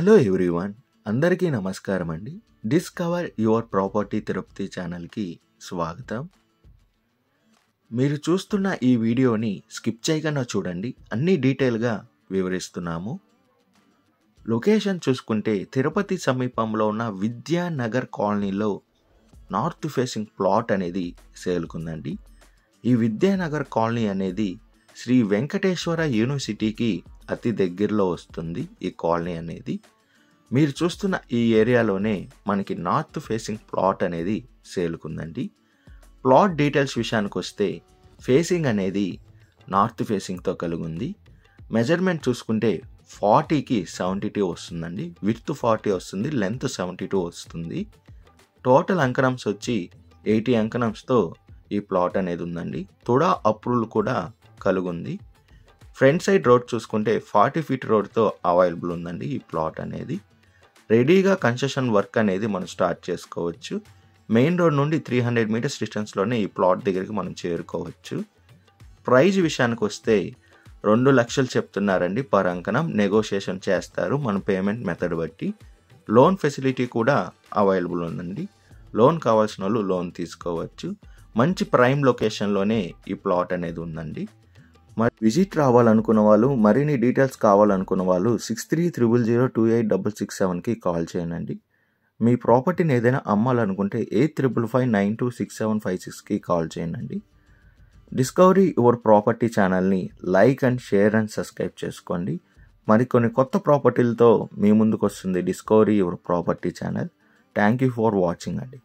Hello everyone, అందరికీ నమస్కారం అండి. డిస్కవర్ యువర్ ప్రాపర్టీ తిరుపతి ఛానల్కి స్వాగతం. మీరు చూస్తున్న ఈ వీడియోని స్కిప్ చేయకుండా చూడండి, అన్ని డీటెయిల్గా వివరిస్తున్నాము. లొకేషన్ చూసుకుంటే తిరుపతి సమీపంలో ఉన్న విద్యానగర్ కాలనీలో నార్త్ ఫేసింగ్ ప్లాట్ అనేది సేల్కుందండి. ఈ విద్యానగర్ కాలనీ అనేది శ్రీ వెంకటేశ్వర యూనివర్సిటీకి అతి దగ్గరలో వస్తుంది. ఈ కాలనీ అనేది మీరు చూస్తున్న ఈ ఏరియాలోనే మనకి నార్త్ ఫేసింగ్ ప్లాట్ అనేది సేల్కుందండి. ప్లాట్ డీటెయిల్స్ విషయానికి వస్తే ఫేసింగ్ అనేది నార్త్ ఫేసింగ్తో కలిగి ఉంది. మెజర్మెంట్ చూసుకుంటే 40కి 72 వస్తుందండి. విడ్త్ 40 వస్తుంది, లెంత్ 72 వస్తుంది. టోటల్ అంకణమ్స్ వచ్చి 80 అంకణమ్స్తో ఈ ప్లాట్ అనేది ఉందండి. తుడా అప్రూవల్ కూడా కలుగుంది. ఫ్రంట్ సైడ్ రోడ్ చూసుకుంటే 40 ఫీట్ రోడ్తో అవైలబుల్ ఉందండి. ఈ ప్లాట్ అనేది రెడీగా కన్స్ట్రక్షన్ వర్క్ అనేది మనం స్టార్ట్ చేసుకోవచ్చు. మెయిన్ రోడ్ నుండి 300 మీటర్స్ డిస్టెన్స్లోనే ఈ ప్లాట్ దగ్గరికి మనం చేరుకోవచ్చు. ప్రైజ్ విషయానికి వస్తే 2 లక్షలు చెప్తున్నారండి పర్ అంకణం. నెగోషియేషన్ చేస్తారు మన పేమెంట్ మెథడ్ బట్టి. లోన్ ఫెసిలిటీ కూడా అవైలబుల్ ఉందండి. లోన్ కావాల్సిన వాళ్ళు లోన్ తీసుకోవచ్చు. మంచి ప్రైమ్ లొకేషన్లోనే ఈ ప్లాట్ అనేది ఉందండి. మరి విజిట్ రావాలనుకున్న వాళ్ళు, మరిన్ని డీటెయిల్స్ కావాలనుకున్న వాళ్ళు 6300028667కి కాల్ చేయండి. మీ ప్రాపర్టీని ఏదైనా అమ్మాలనుకుంటే 8555926756కి కాల్ చేయండి. డిస్కవరీ యువర్ ప్రాపర్టీ ఛానల్ని like and share and subscribe చేసుకోండి. మరికొన్ని కొత్త ప్రాపర్టీలతో మీ ముందుకు వస్తుంది discovery your property channel. Thank you for watching అండి.